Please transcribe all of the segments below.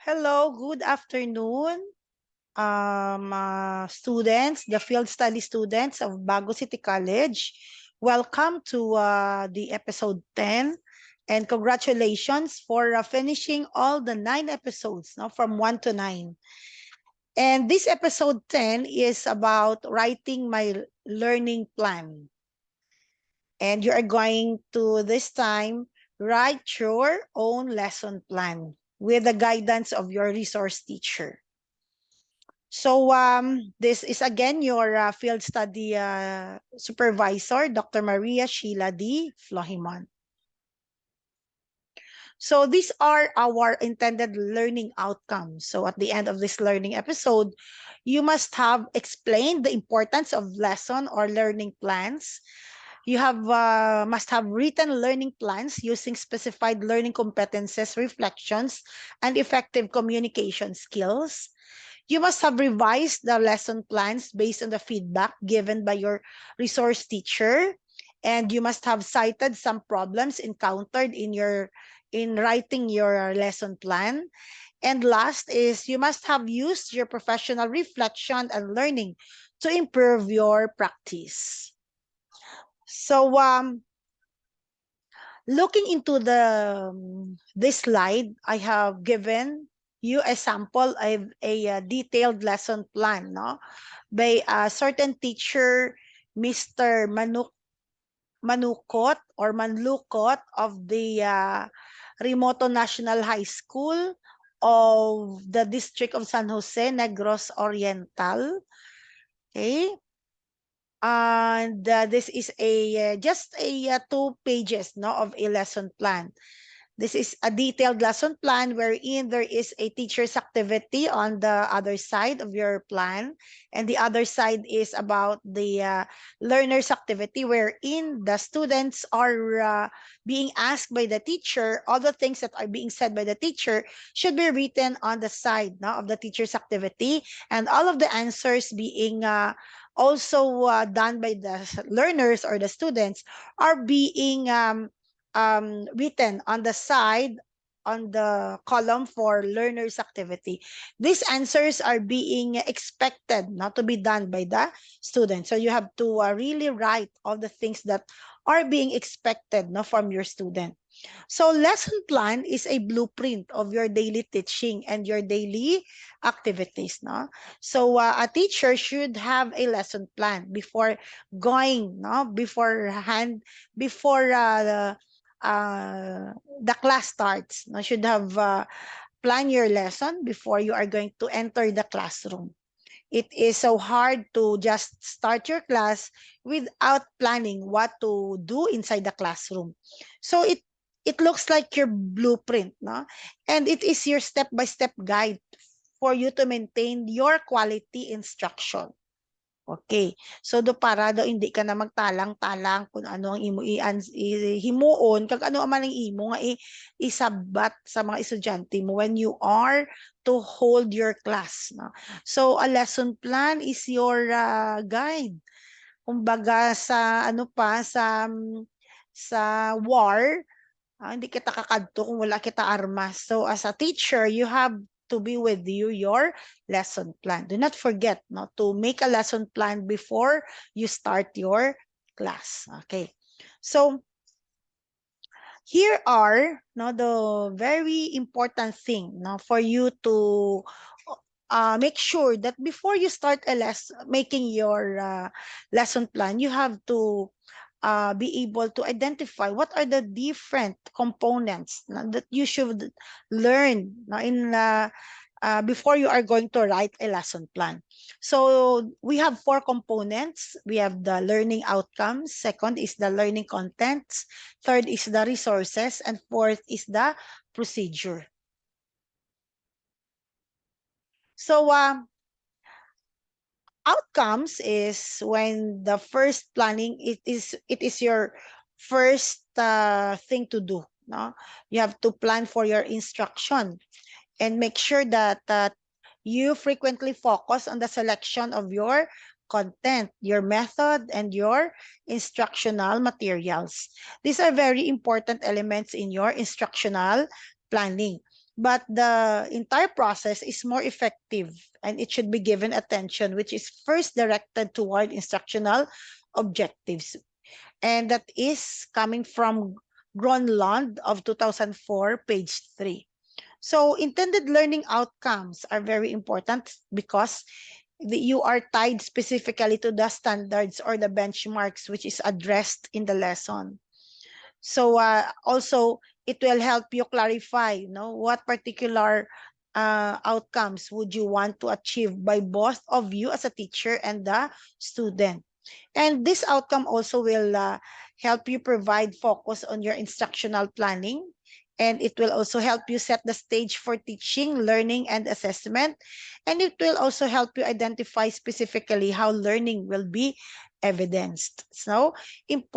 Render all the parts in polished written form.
Hello, good afternoon, students, the field study students of Bago City College. Welcome to the episode 10, and congratulations for finishing all the 9 episodes, no, from 1 to 9. And this episode 10 is about writing my learning plan. And you are going to this time write your own lesson plan with the guidance of your resource teacher. So this is again your field study supervisor, Dr. Maria Sheila D. Flohimon. So these are our intended learning outcomes. So at the end of this learning episode, you must have explained the importance of lesson or learning plans. You must have written learning plans using specified learning competences, reflections, and effective communication skills. You must have revised the lesson plans based on the feedback given by your resource teacher. And you must have cited some problems encountered in writing your lesson plan. And last is you must have used your professional reflection and learning to improve your practice. So looking into this slide, I have given you a sample of a detailed lesson plan, no, by a certain teacher, Mr. Manukot or Manlukot of the Remoto National High School of the District of San Jose, Negros Oriental. Okay. And this is a just a 2 pages, no, of a lesson plan. This is a detailed lesson plan wherein there is a teacher's activity on the other side of your plan, and the other side is about the learner's activity wherein the students are being asked by the teacher. All the things that are being said by the teacher should be written on the side, no, of the teacher's activity, and all of the answers being also done by the learners or the students are being written on the side on the column for learners activity. These answers are being expected not to be done by the student. So you have to really write all the things that are being expected, no, from your student. So lesson plan is a blueprint of your daily teaching and your daily activities, no? So a teacher should have a lesson plan before going, no, before the class starts. No, should have plan your lesson before you are going to enter the classroom. It is so hard to just start your class without planning what to do inside the classroom. So it looks like your blueprint, no? And it is your step-by-step guide for you to maintain your quality instruction. Okay. So do para daw hindi ka na magtalang-talang kung ano ang himuon kag ano man ang imo nga isabat sa mga estudyante mo when you are to hold your class, no? So a lesson plan is your guide. Kumbaga sa ano pa sa war, hindi kita kakadto kung wala kita armas. So as a teacher, you have to be with you your lesson plan. Do not forget, no, to make a lesson plan before you start your class. Okay. So here are, no, the very important thing, no, for you to make sure that before you start making your lesson plan, you have to be able to identify what are the different components that you should learn before you are going to write a lesson plan. So we have 4 components. We have the learning outcomes. Second is the learning contents. Third is the resources. And fourth is the procedure. So outcomes is when the first planning, it is your first thing to do, no? You have to plan for your instruction and make sure that you frequently focus on the selection of your content, your method, and your instructional materials. These are very important elements in your instructional planning. but the entire process is more effective and it should be given attention, which is first directed toward instructional objectives. And that is coming from Gronlund of 2004, page 3. So intended learning outcomes are very important because you are tied specifically to the standards or the benchmarks which is addressed in the lesson. So also it will help you clarify, what particular outcomes would you want to achieve by both of you as a teacher and the student. And this outcome also will help you provide focus on your instructional planning. And it will also help you set the stage for teaching, learning, and assessment. And it will also help you identify specifically how learning will be evidenced. So it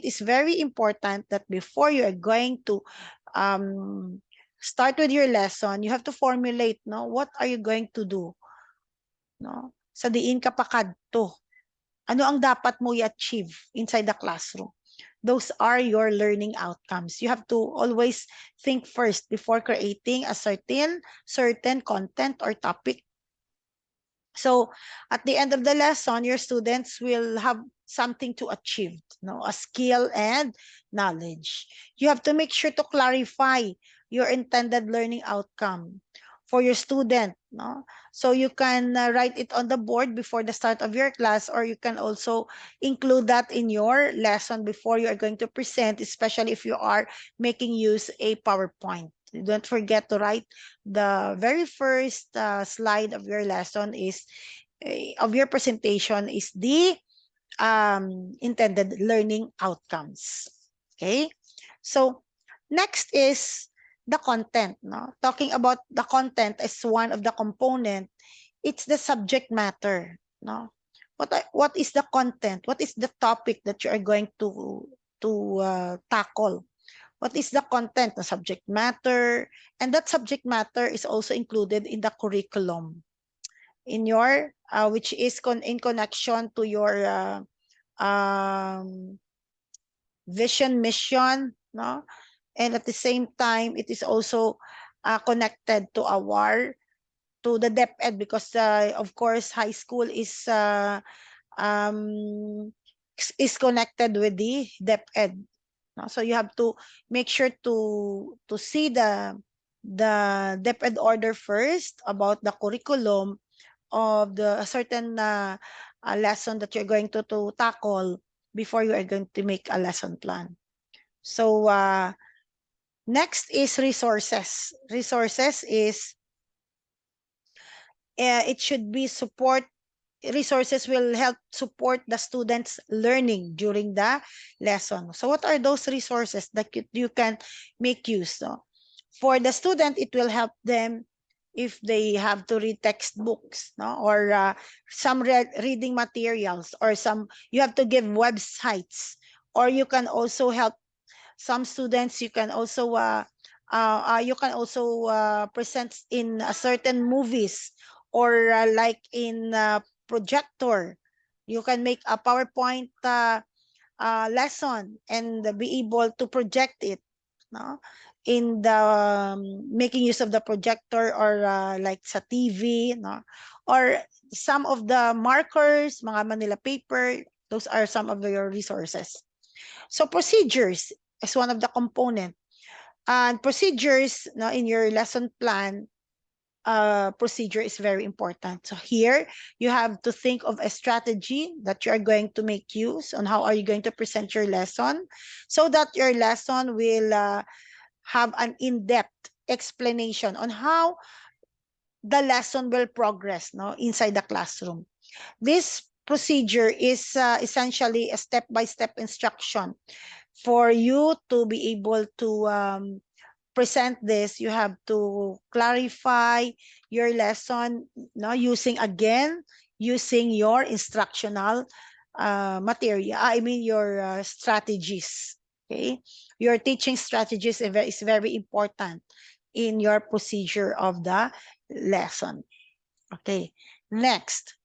is very important that before you are going to start with your lesson, you have to formulate, what are you going to do? Sa diin ka pa kadto. Ano ang dapat mo i-achieve inside the classroom? Those are your learning outcomes. You have to always think first before creating a certain content or topic. So at the end of the lesson, your students will have something to achieve, a skill and knowledge. You have to make sure to clarify your intended learning outcome for your student. So you can write it on the board before the start of your class, or you can also include that in your lesson before you are going to present, especially if you are making use a PowerPoint. Don't forget to write the very first slide of your lesson of your presentation is the intended learning outcomes. Okay, so next is the content. Talking about the content as one of the component, it's the subject matter. What is the content? What is the topic that you are going to tackle? What is the content, the subject matter? And that subject matter is also included in the curriculum, in your which is in connection to your vision, mission, and at the same time, it is also connected to the DepEd, because of course high school is connected with the DepEd. So you have to make sure to see the DepEd order first about the curriculum of the certain lesson that you're going to tackle before you are going to make a lesson plan. So next is resources. Resources is it should be support. Resources will help support the students' learning during the lesson. So what are those resources that you can make use of? For the student, it will help them if they have to read textbooks, or some reading materials, or you have to give websites, or you can also help some students. You can also present in certain movies, or like in projector. You can make a PowerPoint lesson and be able to project it, in the making use of the projector, or like sa TV, or some of the markers, mga Manila paper. Those are some of your resources. So procedures is one of the component, and procedures in your lesson plan. Procedure is very important. So here you have to think of a strategy that you are going to make use on how are you going to present your lesson, so that your lesson will have an in-depth explanation on how the lesson will progress inside the classroom. This procedure is essentially a step-by-step instruction for you to be able to present this. You have to clarify your lesson using your instructional material. I mean your strategies. Okay, your teaching strategies is very important in your procedure of the lesson. Okay, next.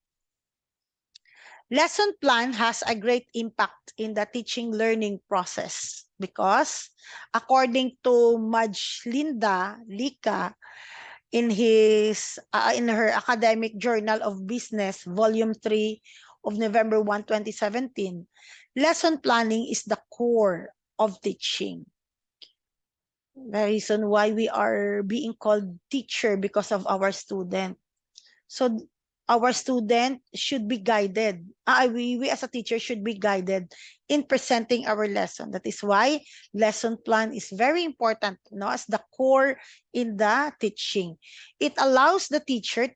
Lesson plan has a great impact in the teaching learning process. because according to Maj Linda Lika, in her academic journal of business, volume 3 of November 1, 2017, lesson planning is the core of teaching. The reason why we are being called teacher because of our student. So our student should be guided. We as a teacher should be guided in presenting our lesson. That is why lesson plan is very important, as the core in the teaching. It allows the teacher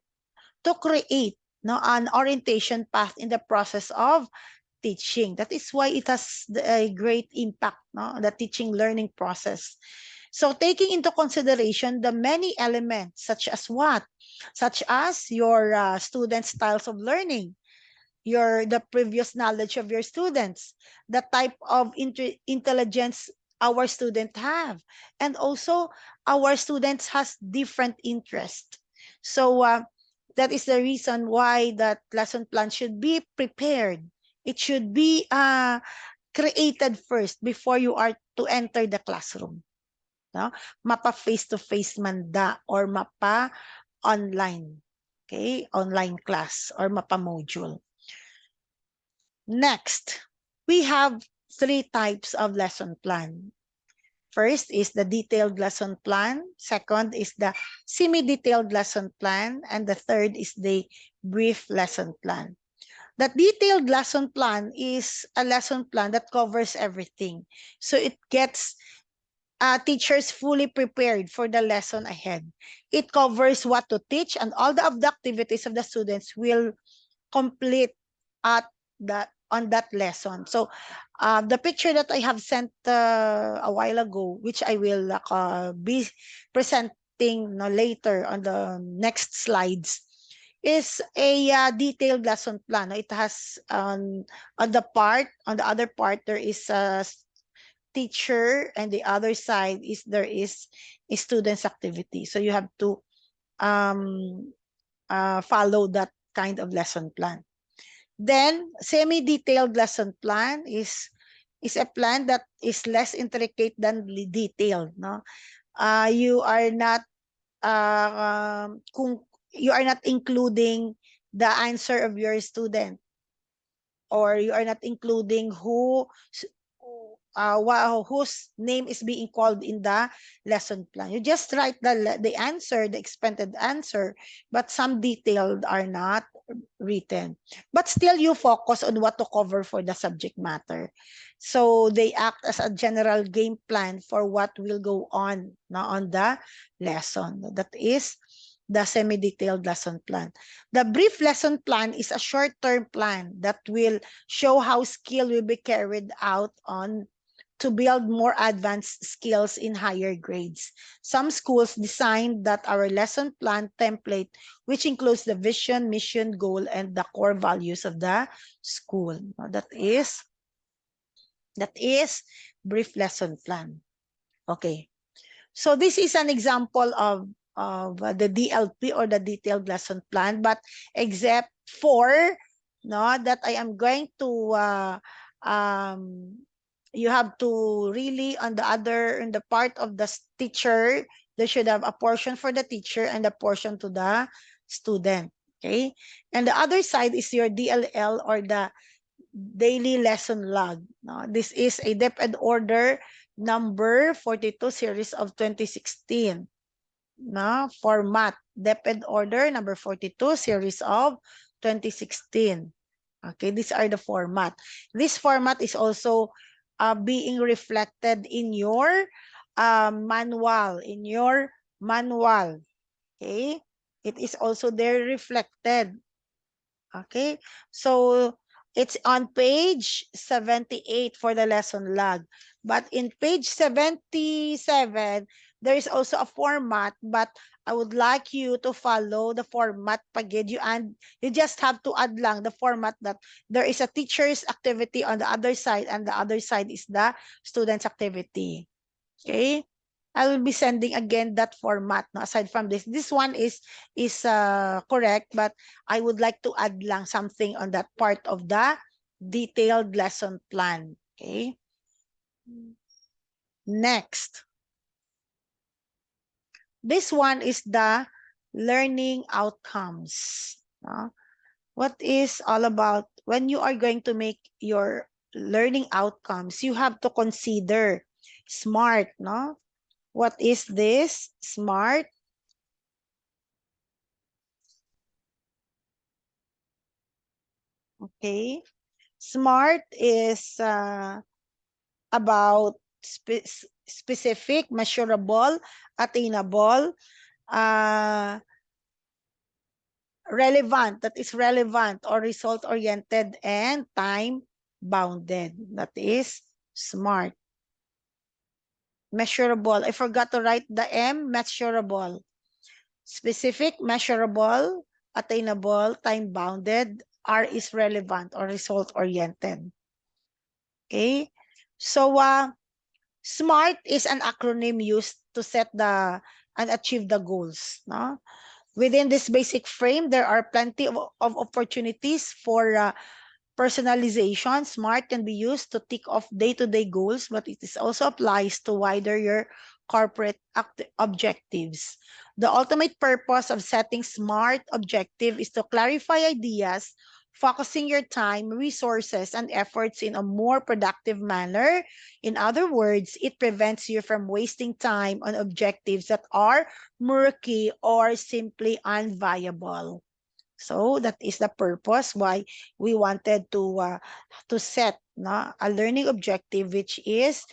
to create an orientation path in the process of teaching. That is why it has a great impact on the teaching learning process. So taking into consideration the many elements such as what? Such as your student styles of learning, the previous knowledge of your students, the type of intelligence our student have, and also our students has different interest. So that is the reason why that lesson plan should be prepared. It should be created first before you are to enter the classroom. No? Mapa face-to-face man da or mapa online. Okay? Online class or mapa module. Next, we have 3 types of lesson plan. First is the detailed lesson plan. Second is the semi-detailed lesson plan. And the third is the brief lesson plan. The detailed lesson plan is a lesson plan that covers everything. So it gets teachers fully prepared for the lesson ahead. It covers what to teach, and all of the activities of the students will complete at on that lesson. So the picture that I have sent a while ago, which I will be presenting later on the next slides, is a detailed lesson plan. It has on the other part there is a teacher, and the other side is there is a student's activity. So you have to follow that kind of lesson plan. Then semi-detailed lesson plan is a plan that is less intricate than detailed. You are not you are not including the answer of your student, or you are not including whose name is being called in the lesson plan. You just write the answer, the expected answer, but some details are not written. But still you focus on what to cover for the subject matter. So they act as a general game plan for what will go on on the lesson. That is the semi-detailed lesson plan. The brief lesson plan is a short-term plan that will show how skill will be carried out on to build more advanced skills in higher grades. Some schools designed that our lesson plan template, which includes the vision, mission, goal, and the core values of the school. That is brief lesson plan. Okay. So this is an example of the DLP, or the detailed lesson plan, but except for that I am going to you have to really in the part of the teacher, they should have a portion for the teacher and a portion to the student. Okay, and the other side is your DLL, or the daily lesson log. This is a DepEd order number 42 series of 2016. Format DepEd order number 42 series of 2016. Okay, these are the format. This format is also being reflected in your manual. Okay, it is also there reflected. Okay, so it's on page 78 for the lesson log. But in page 77, there is also a format, but I would like you to follow the format pagid. You just have to add lang the format that there is a teacher's activity on the other side, and the other side is the student's activity. Okay, I will be sending again that format. Aside from this one is correct, but I would like to add lang something on that part of the detailed lesson plan. Okay. Next. This one is the learning outcomes. What is all about when you are going to make your learning outcomes, you have to consider SMART, no? What is this? SMART. Okay. SMART is about specific, measurable, attainable, uh, relevant, that is relevant or result oriented, and time bounded, that is SMART. Measurable, I forgot to write the M. Measurable, specific, measurable, attainable, time bounded. R is relevant or result oriented. Okay, so SMART is an acronym used to set the and achieve the goals, no? Within this basic frame, there are plenty of opportunities for personalization. SMART can be used to tick off day-to-day goals, but it is also applies to wider your corporate objectives. The ultimate purpose of setting SMART objective is to clarify ideas, focusing your time, resources, and efforts in a more productive manner. In other words, it prevents you from wasting time on objectives that are murky or simply unviable. So that is the purpose why we wanted to set a learning objective, which is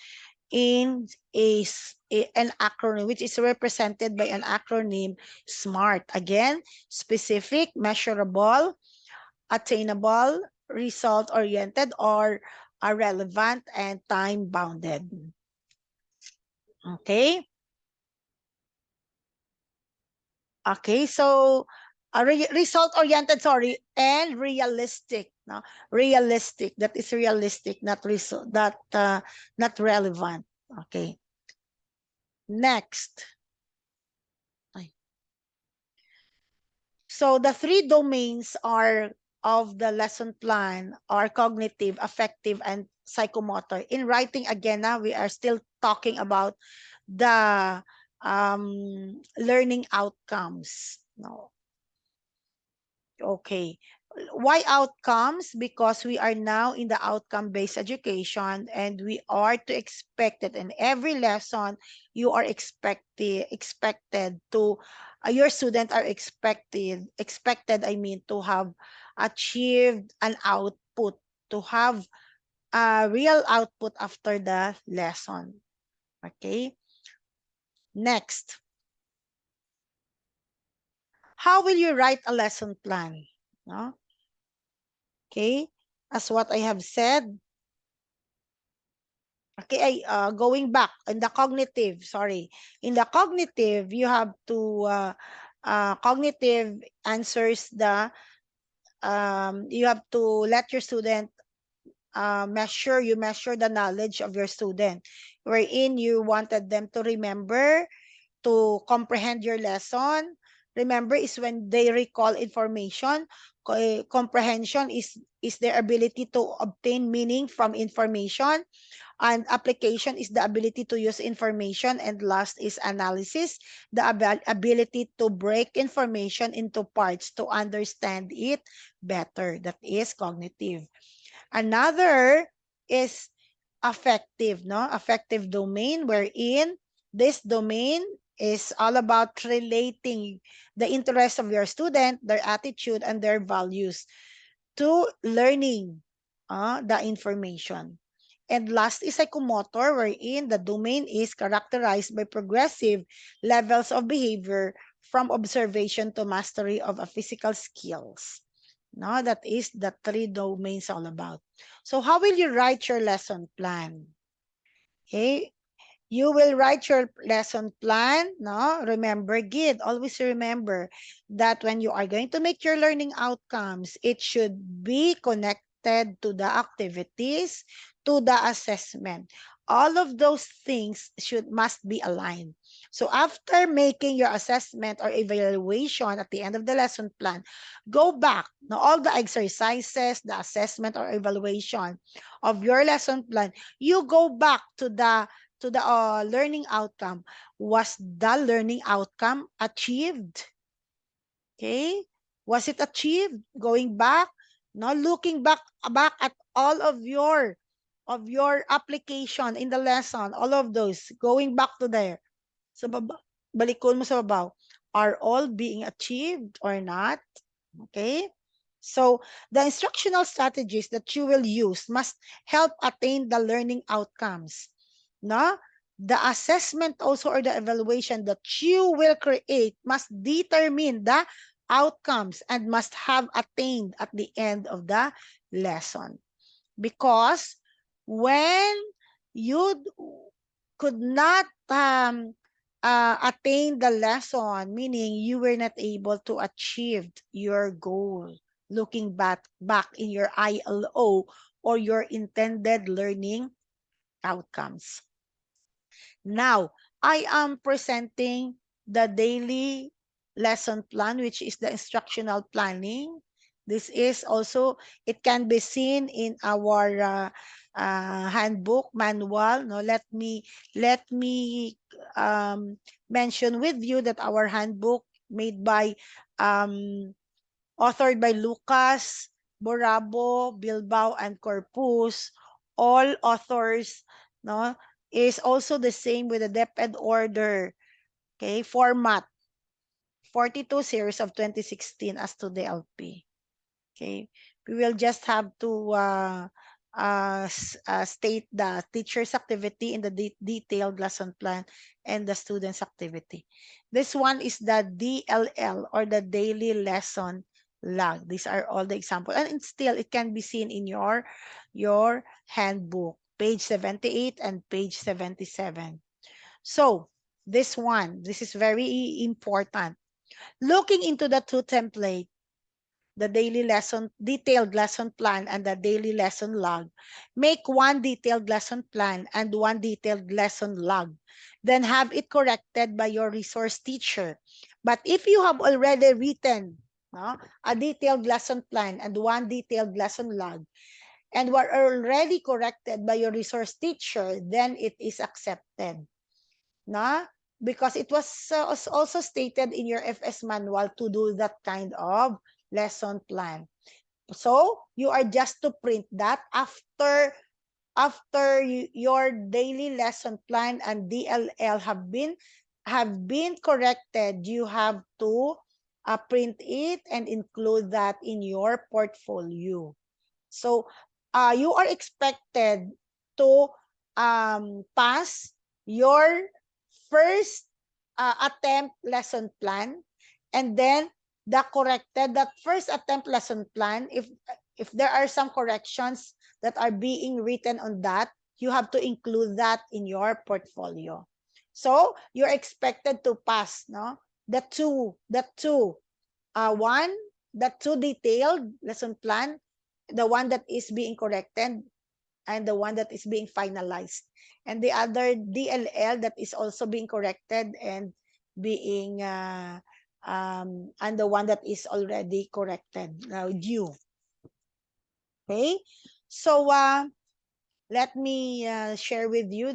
in an acronym, which is represented by an acronym SMART. Again, specific, measurable, attainable, result-oriented, or relevant, and time-bounded. Okay. Okay, so result-oriented, sorry, and realistic. No? Realistic, that is realistic, not result, that not relevant. Okay. Next. So the three domains are of the lesson plan are cognitive, affective, and psychomotor. In writing, again, we are still talking about the learning outcomes. No. Okay. Why outcomes? Because we are now in the outcome-based education, and we are to expect that in every lesson you are expected to your students are expected, I mean, to have achieved an output, to have a real output after the lesson. Okay. Next. How will you write a lesson plan? No? Okay, as what I have said. Okay, going back in the cognitive, sorry. In the cognitive, you have to, cognitive answers you have to let your student measure the knowledge of your student, wherein you wanted them to remember, to comprehend your lesson. Remember is when they recall information. Comprehension is their ability to obtain meaning from information, and application is the ability to use information, and last is analysis, the ability to break information into parts to understand it better. That is cognitive. Another is affective, no? Affective domain, wherein this domain is all about relating the interest of your student, their attitude, and their values to learning the information. And last is psychomotor, wherein the domain is characterized by progressive levels of behavior from observation to mastery of a physical skills. No, that is the three domains all about. So how will you write your lesson plan? Okay, you will write your lesson plan. No, remember, Gid, always remember that when you are going to make your learning outcomes, it should be connected to the activities, to the assessment. All of those things must be aligned. So after making your assessment or evaluation at the end of the lesson plan, go back. Now, all the exercises, the assessment or evaluation of your lesson plan, you go back to the to the learning outcome. Was the learning outcome achieved? Okay. Was it achieved? Going back, no, looking back at all of your application in the lesson, all of those, going back to there. Sa baba, balikon mo sa babaw. Are all being achieved or not? Okay. So the instructional strategies that you will use must help attain the learning outcomes. No? The assessment also, or the evaluation that you will create, must determine the outcomes and must have attained at the end of the lesson. Because when you could not attain the lesson, meaning you were not able to achieve your goal, looking back in your ILO or your intended learning outcomes. Now, I am presenting the daily lesson plan, which is the instructional planning. This is also, it can be seen in our handbook manual. No, let me mention with you that our handbook made by authored by Lucas, Borabo, Bilbao, and Corpus, all authors, no, is also the same with the DepEd order, okay, format, 42 series of 2016 as to the LP. Okay, we will just have to state the teacher's activity in the detailed lesson plan and the student's activity. This one is the DLL, or the daily lesson log. These are all the examples, and still it can be seen in your handbook, page 78 and page 77. So this is very important. Looking into the two templates, the daily lesson, detailed lesson plan, and the daily lesson log. Make one detailed lesson plan and one detailed lesson log. Then have it corrected by your resource teacher. But if you have already written, no, a detailed lesson plan and one detailed lesson log, and were already corrected by your resource teacher, then it is accepted. No? Because it was also stated in your FS manual to do that kind of lesson plan. So you are just to print that after your daily lesson plan and DLL have been corrected. You have to print it and include that in your portfolio. So you are expected to pass your first attempt lesson plan, and then the corrected, that first attempt lesson plan, if there are some corrections that are being written on that, you have to include that in your portfolio. So you're expected to pass, no, the two one, the two detailed lesson plan, the one that is being corrected and the one that is being finalized, and the other DLL that is also being corrected and being and the one that is already corrected, now due. Okay, so let me share with you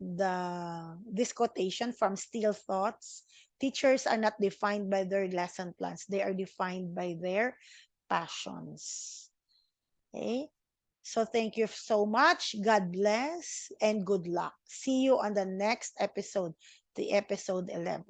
this quotation from Steele Thoughts. Teachers are not defined by their lesson plans, they are defined by their passions. Okay, so thank you so much. God bless and good luck. See you on the next episode, the episode 11.